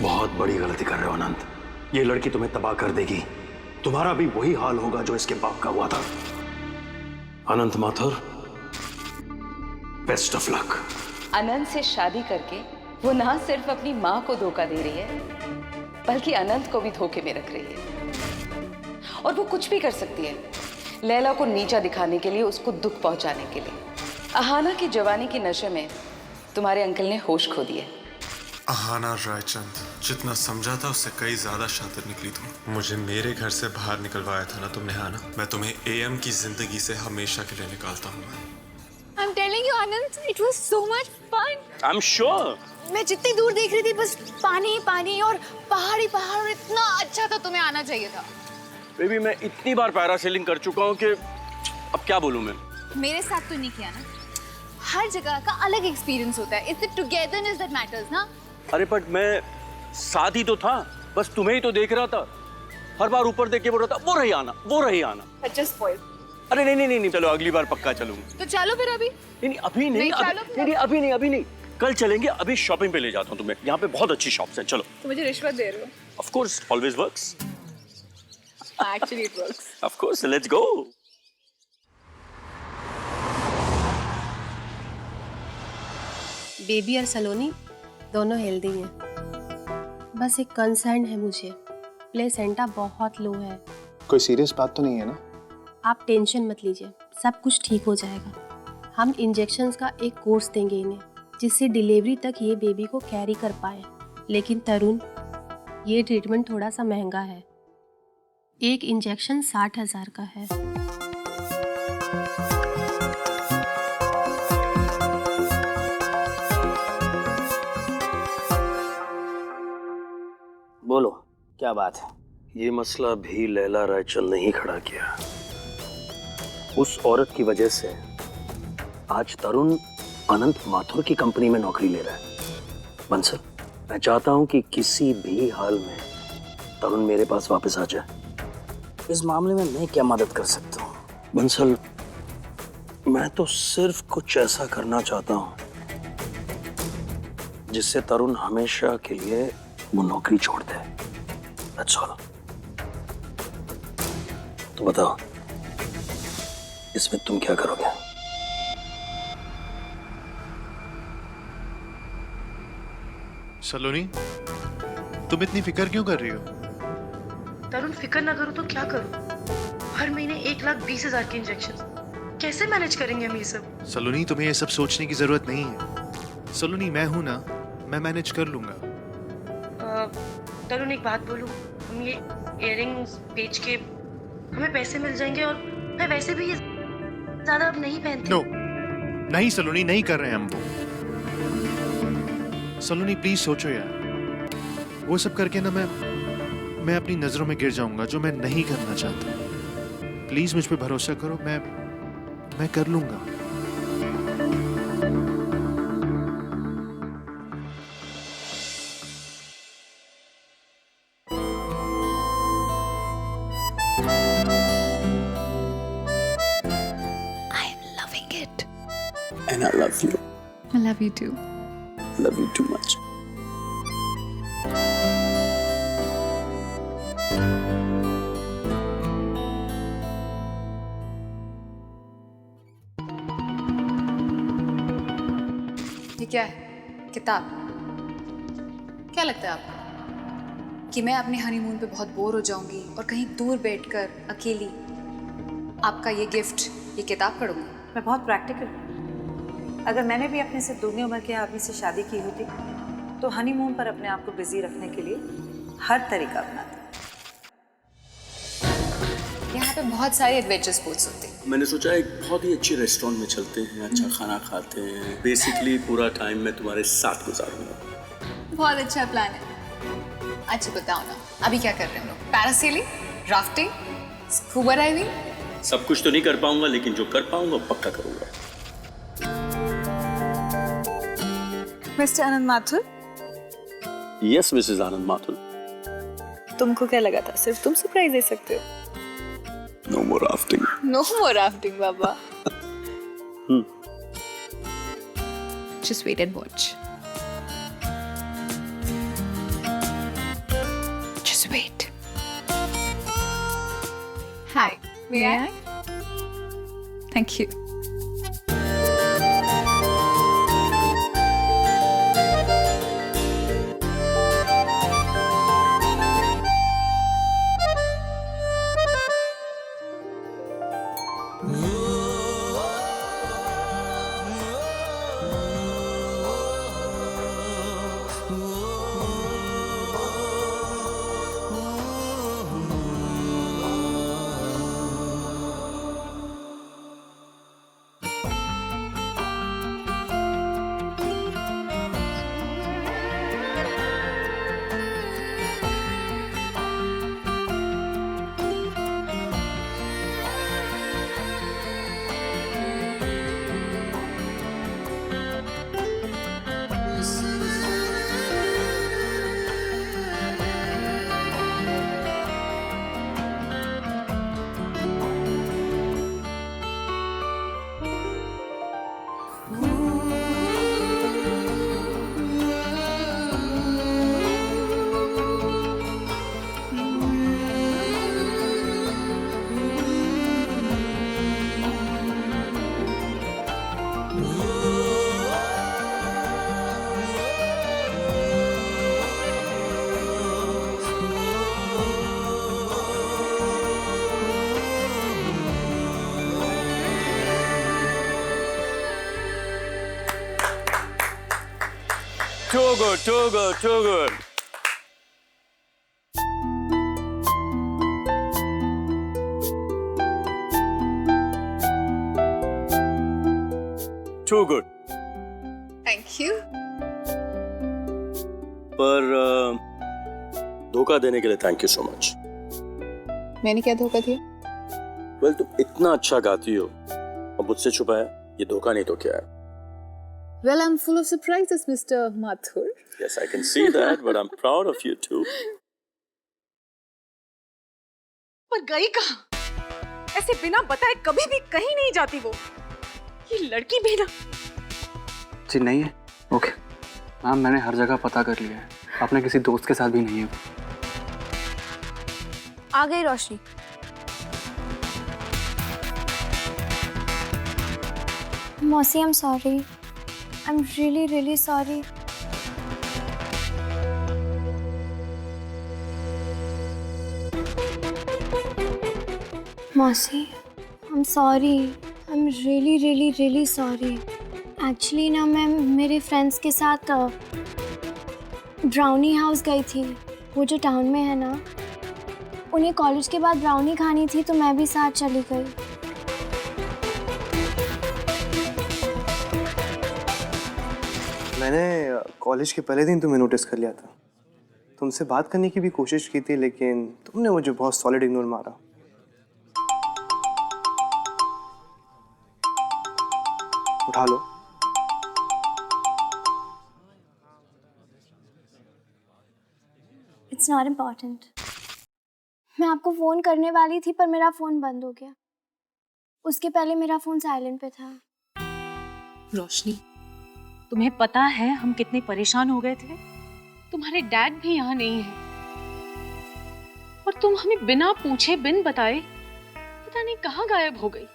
बहुत बड़ी गलती कर रहे हो अनंत। ये लड़की तुम्हें तबाह कर देगी। तुम्हारा भी वही हाल होगा जो इसके बाप का हुआ था। अनंत माथुर, बेस्ट ऑफ लक। अनंत से शादी करके वो ना सिर्फ अपनी माँ को धोखा दे रही है, बल्कि अनंत को भी धोखे में रख रही है। और वो कुछ भी कर सकती है लैला को नीचा दिखाने के लिए, उसको दुख पहुंचाने के लिए। अहाना की जवानी की नशे में तुम्हारे अंकल ने होश खो दिए। अहाना रायचंद, जितना समझा था उससे कई ज्यादा शातिर निकली तुम। मुझे मेरे घर से बाहर निकलवाया था ना तुमने, हाना। मैं तुम्हें एएम की जिंदगी से हमेशा के लिए निकालता हूँ। I'm telling you, Anand, it was so much fun. I'm sure. मैं जितनी दूर देख रही थी बस पानी ही पानी और पहाड़ ही पहाड़, और इतना अच्छा था। तुम्हें आना चाहिए था। बेबी, मैं इतनी बार पैरासेलिंग कर चुका हूँ कि अब क्या बोलूँ मैं। मेरे साथ तो नहीं किया ना। हर जगह का अलग एक्सपीरियंस होता है। It's the togetherness that matters, ना? अरे बट मैं साथ ही तो था, बस तुम्हें ही तो देख रहा था। हर बार ऊपर देख के बोल रहा था वो रही आना, वो रही आना। Just spoil. अरे नहीं नहीं नहीं, चलो अगली बार पक्का चलूंगा। तो चलो फिर अभी। नहीं अभी नहीं, अभी नहीं, कल चलेंगे। अभी शॉपिंग पे ले जाता हूँ तुम्हें, यहाँ पे बहुत अच्छी शॉप्स हैं। चलो। तो मुझे रिश्वत दे रहे हो? Of course, always works. Actually it works. Of course, let's go. Baby और सलोनी दोनों हेल्दी हैं। बस एक कंसर्न है मुझे, प्लेसेंटा बहुत लो है। कोई सीरियस बात तो नहीं है ना? आप टेंशन मत लीजिए, सब कुछ ठीक हो जाएगा। हम इंजेक्शंस का एक कोर्स देंगे इन्हें, जिससे डिलीवरी तक ये बेबी को कैरी कर पाए। लेकिन तरुण, ये ट्रीटमेंट थोड़ा सा महंगा है। एक इंजेक्शन 60,000 का है। बोलो, क्या बात है? ये मसला भी लैला रायचंद ने ही खड़ा किया। उस औरत की वजह से आज तरुण अनंत माथुर की कंपनी में नौकरी ले रहा है। बंसल, मैं चाहता हूं कि किसी भी हाल में तरुण मेरे पास वापस आ जाए। इस मामले में मैं क्या मदद कर सकता हूँ? बंसल, मैं तो सिर्फ कुछ ऐसा करना चाहता हूं जिससे तरुण हमेशा के लिए वो नौकरी छोड़ दे। That's all. तो बताओ, इसमें तुम क्या करोगे? सलोनी, तुम इतनी फिक्र क्यों कर रही हो? तरुण, फिक्र ना करो तो क्या करूं? हर महीने 1,20,000 के इंजेक्शन, कैसे मैनेज करेंगे हम ये सब? सलोनी, तुम्हें ये सब सोचने की जरूरत नहीं है। सलोनी, मैं हूं ना, मैं मैनेज कर लूंगा। तरुण, एक बात बोलूं, हम ये इयररिंग्स बेच के हमें पैसे मिल जाएंगे, और मैं वैसे भी ये ज्यादा अब नहीं पहनती। नो, नहीं सलोनी, नहीं कर रहे हैं हम वो। सलोनी प्लीज सोचो यार, वो सब करके ना मैं अपनी नजरों में गिर जाऊंगा, जो मैं नहीं करना चाहता। प्लीज मुझ पे भरोसा करो, मैं कर लूंगा। And I love you. I love you too. Love you too much. ये क्या है? किताब? क्या लगता है आपको कि मैं अपने हनीमून पे बहुत बोर हो जाऊंगी और कहीं दूर बैठकर अकेली आपका ये गिफ्ट, ये किताब पढ़ूंगी? मैं बहुत प्रैक्टिकल। अगर मैंने भी अपने से दुगनी उम्र के आदमी से शादी की होती तो हनीमून पर अपने आप को बिजी रखने के लिए हर तरीका अपनाती। यहाँ पे बहुत सारे एडवेंचर स्पोर्ट्स होते हैं। मैंने सोचा एक बहुत ही अच्छे रेस्टोरेंट में चलते हैं, अच्छा खाना खाते हैं। बेसिकली पूरा टाइम मैं तुम्हारे साथ गुजारूंगा। बहुत अच्छा प्लान है। अच्छा बताओ ना, अभी क्या कर रहे हैं हम लोग? Parasailing, rafting, scuba diving? सब कुछ तो नहीं कर पाऊंगा, लेकिन जो कर पाऊंगा पक्का करूंगा। मिस्टर आनंद माथुर? यस मिसेस आनंद माथुर। तुमको क्या लगा था सिर्फ तुम सरप्राइज दे सकते हो? No more rafting. No more rafting बाबा। Just wait and watch. May I? Thank you. Too good, too good, too good. Too good. Thank you. पर धोखा देने के लिए थैंक यू सो मच। मैंने क्या धोखा दिया? वेल, तुम इतना अच्छा गाती हो और मुझसे छुपाया, ये धोखा नहीं तो क्या है? Well, I'm full of surprises, Mr. Mathur. Yes, I can see that, but I'm proud of you too. पर गई कहाँ? ऐसे बिना बताए कभी भी कहीं नहीं जाती वो। ये लड़की भी ना। जी नहीं है। ओके मैम, मैंने हर जगह पता कर लिया है, अपने किसी दोस्त के साथ भी नहीं है। आ गई रोशनी। मौसी, I'm sorry. I'm really, really sorry. मौसी, I'm sorry. I'm really, really, really sorry. Actually ना मैं मेरे फ्रेंड्स के साथ ब्राउनी हाउस गई थी, वो जो टाउन में है ना। उन्हें कॉलेज के बाद ब्राउनी खानी थी तो मैं भी साथ चली गई। मैंने कॉलेज के पहले दिन तुम्हें नोटिस कर लिया था। तुमसे बात करने की भी कोशिश की थी, लेकिन तुमने मुझे बहुत सॉलिड इग्नोर मारा। उठा लो। It's not important. मैं आपको फ़ोन करने वाली थी पर मेरा फ़ोन बंद हो गया। उसके पहले मेरा फ़ोन साइलेंट पे था। रोशनी, तुम्हें पता है हम कितने परेशान हो गए थे? तुम्हारे डैड भी यहाँ नहीं है और तुम हमें बिना पूछे बिन बताए पता नहीं कहाँ गायब हो गई।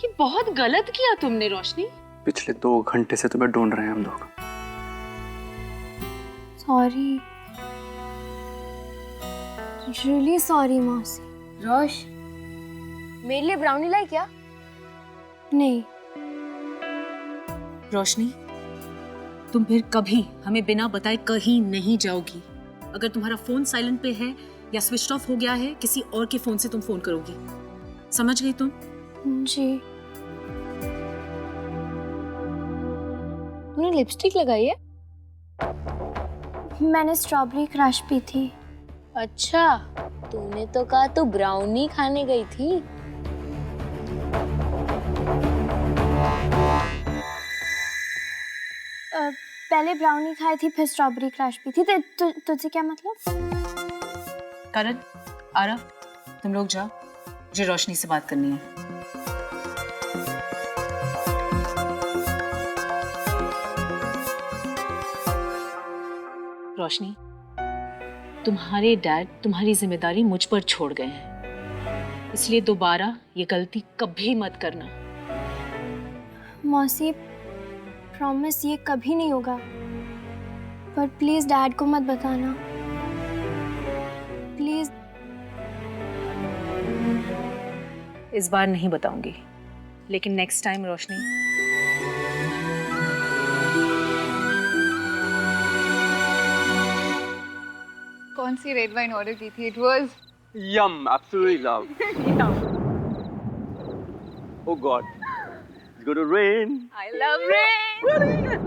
ये बहुत गलत किया तुमने रोशनी। पिछले 2 घंटे से तुम्हें ढूंढ रहे हैं हम लोग। सॉरी, रियली सॉरी मौसी। रोश, मेरे लिए ब्राउनी लाई क्या? नहीं। रोशनी, तुम फिर कभी हमें बिना बताए कहीं नहीं जाओगी। अगर तुम्हारा फोन साइलेंट पे है या स्विच ऑफ हो गया है, किसी और के फोन से तुम फोन करोगी। समझ गई तुम? जी। तूने लिपस्टिक लगाई है? मैंने स्ट्रॉबेरी क्रश पी थी। अच्छा, तूने तो कहा तू ब्राउनी खाने गई थी। पहले ब्राउनी खाई थी फिर स्ट्रॉबेरी क्रश पी थी। तुझे क्या मतलब? करण, आरा, तुम लोग जाओ, मुझे रोशनी से बात करनी है। रोशनी, तुम्हारे डैड तुम्हारी जिम्मेदारी मुझ पर छोड़ गए हैं। इसलिए दोबारा ये गलती कभी मत करना। मौसी प्रॉमिस ये कभी नहीं होगा, पर प्लीज डैड को मत बताना, प्लीज। इस बार नहीं बताऊंगी, लेकिन नेक्स्ट टाइम रोशनी। कौन सी रेड वाइन ऑर्डर की थी? It was Yum, absolutely love. Oh God, it's going to rain. I love rain.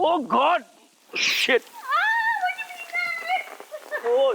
Oh God, shit. Oh,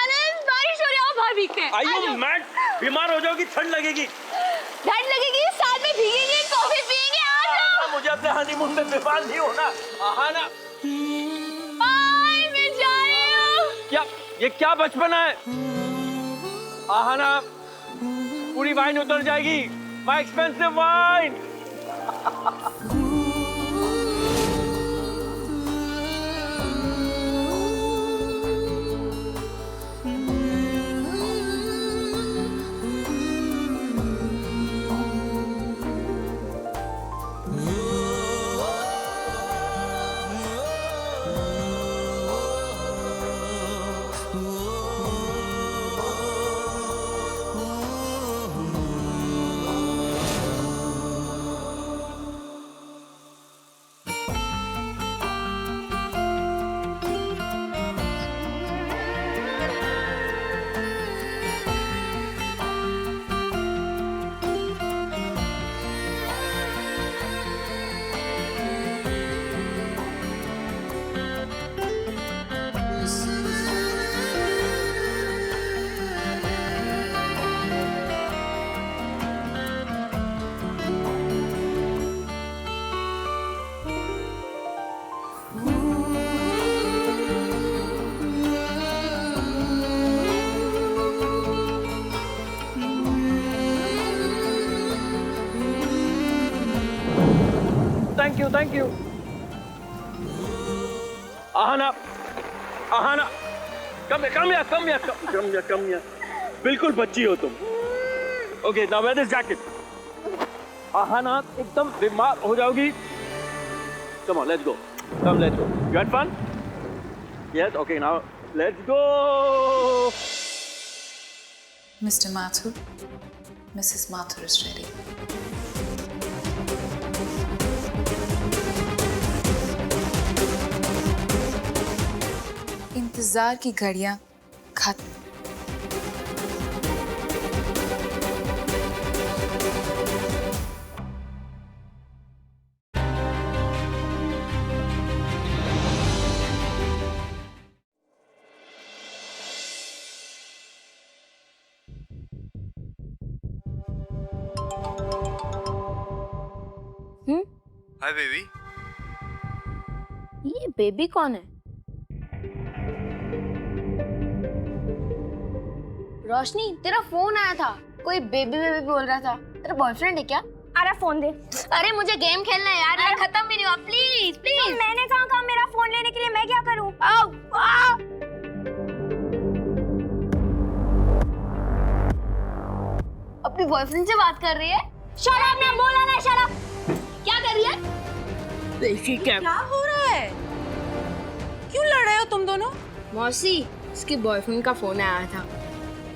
अनंत बारिश हो रही है, बाहर भीगते हैं। are you mad? बीमार हो जाओगी, ठंड लगेगी। ठंड लगेगी, साथ में भीगेंगे, कॉफी पियेंगे। आ जाओ। मुझे अपने हनीमून में बीमार नहीं होना। आहाना, बाय, मैं जा रही हूँ। क्या ये क्या बचपना है? आहाना, पूरी वाइन उतर जाएगी। My expensive wine. Thank you. Ahana, come here. बिल्कुल बच्ची हो तुम। Okay, now wear this jacket. Ahana, एकदम बीमार हो जाओगी। Come on, let's go. Come, let's go. You had fun? Yes. Okay, now let's go. Mr. Mathur, Mrs. Mathur is ready. इंतजार की घड़ियां खत्म। Hi baby. ये बेबी कौन है? रोशनी, तेरा फोन आया था, कोई बेबी बेबी बोल रहा था। तेरा बॉयफ्रेंड है क्या? अरे फोन दे। अरे मुझे गेम खेलना है यार, खत्म भी नहीं हुआ। Please please. तो मैंने कहा मेरा फोन लेने के लिए, मैं क्या करूं? आओ आओ। अपनी बॉयफ्रेंड से बात कर रही है? शट अप, मैं बोला ना शट अप। क्या कर रही है? क्या हो रहा है? क्यों लड़ रहे हो तुम दोनों? मौसी, इसके बॉयफ्रेंड का फोन आया था।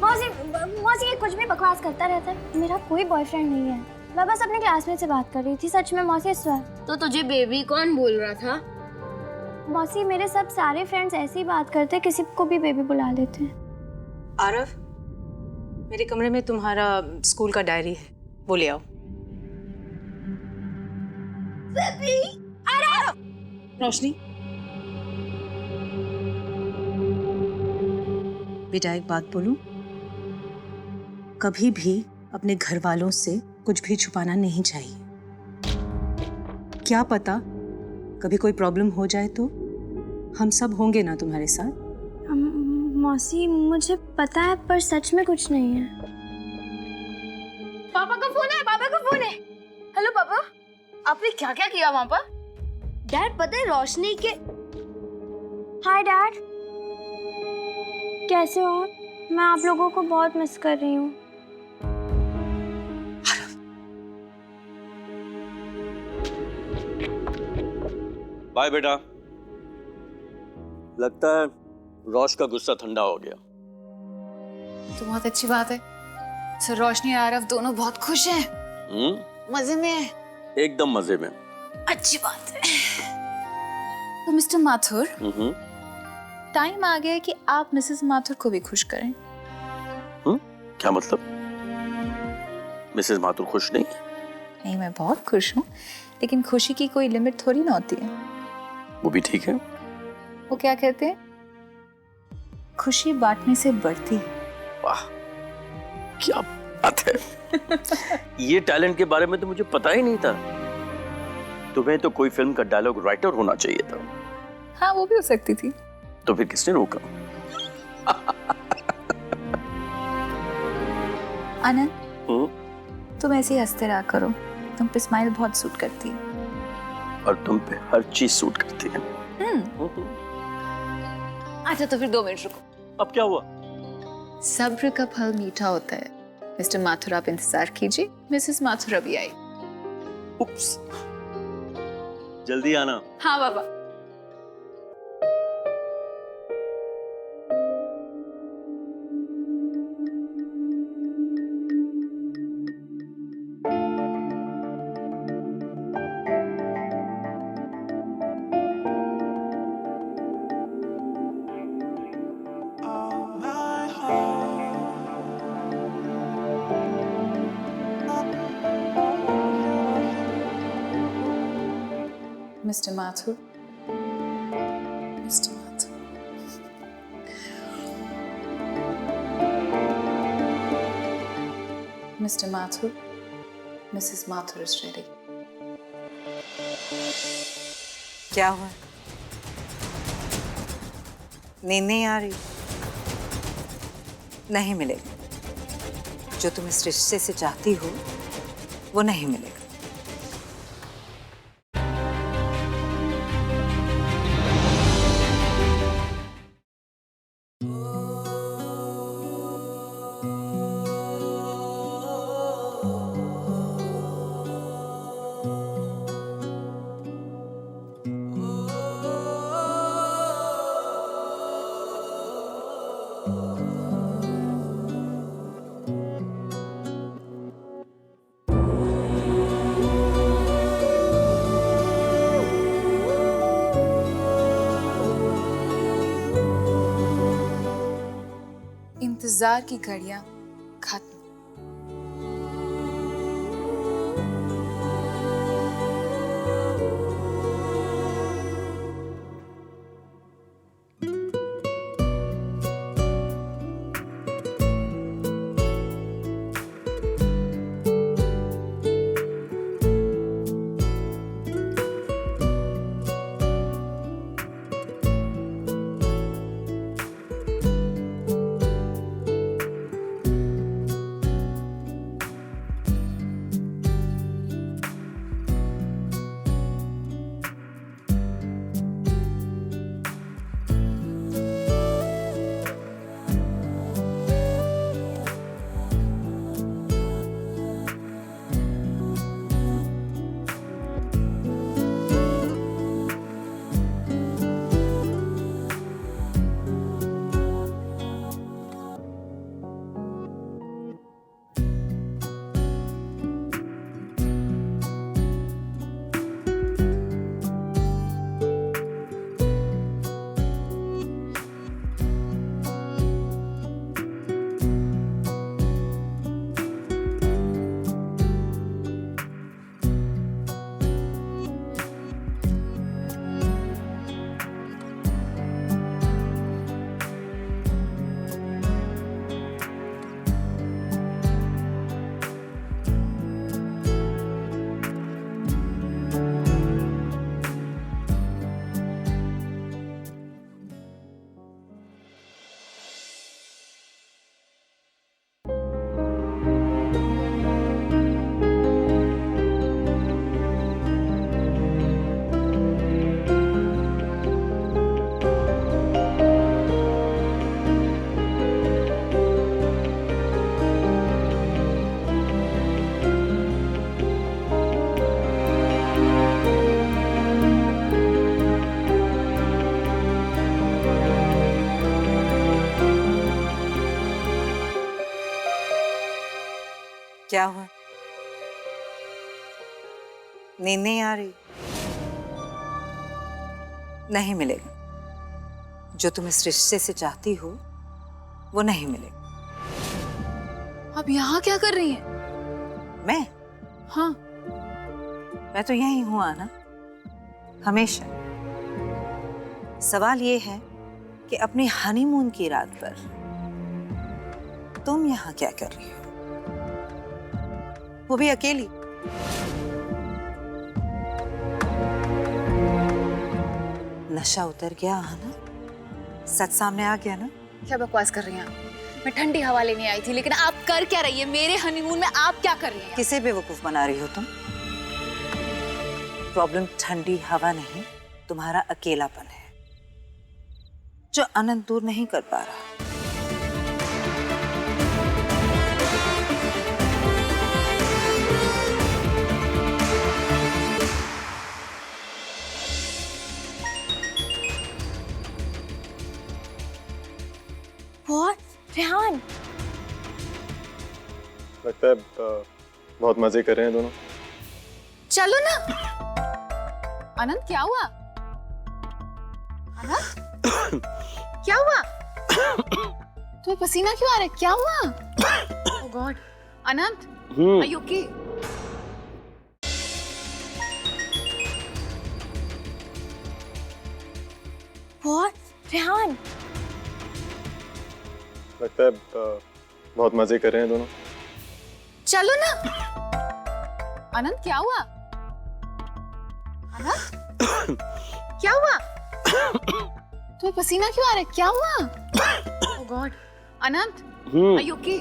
मौसी ये कुछ भी बकवास करता रहता है। मेरा कोई बॉयफ्रेंड नहीं है, मैं बस अपने क्लासमेट से बात कर रही थी। सच में मौसी, स्वर। तो तुझे बेबी कौन बोल रहा था? मौसी, मेरे सब सारे फ्रेंड्स ऐसी बात करते हैं, किसी को भी बेबी बुला लेते हैं। आरव, मेरे कमरे में तुम्हारा स्कूल का डायरी है, वो ले आओ। बेबी, आरव। रोशनी, बेटा एक बात बोलूं, कभी भी अपने घर वालों से कुछ भी छुपाना नहीं चाहिए। क्या पता कभी कोई प्रॉब्लम हो जाए तो हम सब होंगे ना तुम्हारे साथ। मौसी, मुझे पता है, पर सच में कुछ नहीं है। पापा का फोन है, पापा का फोन है। हेलो पापा, आपने क्या क्या किया वहां पर? डैड, पता है रोशनी के। हाय डैड, कैसे हो आप? मैं आप लोगों को बहुत मिस कर रही हूँ। बाय बेटा। लगता है रोश का गुस्सा ठंडा हो गया। तो बहुत अच्छी बात है। सर रोशनी और आरव दोनों बहुत खुश हैं। मजे में है। एकदम मजे में। अच्छी बात है। तो मिस्टर माथुर, टाइम आ गया है कि आप मिसेस माथुर को भी खुश करें। क्या मतलब? मिसेस माथुर खुश नहीं? नहीं, मैं बहुत खुश हूँ, लेकिन खुशी की कोई लिमिट थोड़ी ना होती है। वो भी ठीक है। वो क्या कहते हैं, खुशी बांटने से बढ़ती है। वाह, क्या बात है। ये टैलेंट के बारे में तो मुझे पता ही नहीं था। तुम्हें तो कोई फिल्म का डायलॉग राइटर होना चाहिए था। हाँ, वो भी हो सकती थी। तो फिर किसने रोका? आनंद, तुम ऐसे ही हंसते रहा करो। तुम पे स्माइल बहुत सूट करती है। और तुम पे हर चीज सूट करती है। अच्छा, तो फिर 2 मिनट रुको। अब क्या हुआ? सब्र का फल मीठा होता है। मिस्टर माथुर, आप इंतजार कीजिए, मिसेस माथुर अभी आई। उप्स, जल्दी आना। हाँ बाबा। Mr. Mathur. Mr. Mathur. Mr. Mathur. Mrs. Mathur is ready. क्या हुआ? नींद नहीं आ रही? नहीं मिलेगा। जो तुम इस रिश्ते से चाहती हो वो नहीं मिलेगा। इंतजार की घड़ियां खत्म। क्या हुआ? नींद नहीं आ रही? नहीं मिलेगा। जो तुम इस रिश्ते से चाहती हो वो नहीं मिलेगा। आप यहाँ क्या कर रही हैं? मैं? हाँ, मैं तो यही हूँ आना, हमेशा। सवाल ये है कि अपनी हनीमून की रात पर तुम यहाँ क्या कर रही हो, वो भी अकेली? नशा उतर गया आना? सच सामने आ गया ना? क्या बकवास कर रही हैं आप? मैं ठंडी हवा लेने आई थी, लेकिन आप कर क्या रही है? मेरे हनीमून में आप क्या कर रही हैं? किसे बेवकूफ बना रही हो तुम? प्रॉब्लम ठंडी हवा नहीं, तुम्हारा अकेलापन है जो अनंत दूर नहीं कर पा रहा। बहुत रेहान, लगता है बहुत मजे कर रहे हैं दोनों। चलो ना। अनंत क्या हुआ? अनंत क्या हुआ? तुम्हें पसीना क्यों आ रहा है? क्या हुआ? Oh god, Anant are you okay? बहुत रेहान, लगता है बहुत मजे कर रहे हैं दोनों। चलो ना। अनंत क्या हुआ? अनंत क्या हुआ? तुम्हें पसीना क्यों आ रहा है? क्या हुआ? Oh god, Anant are you okay?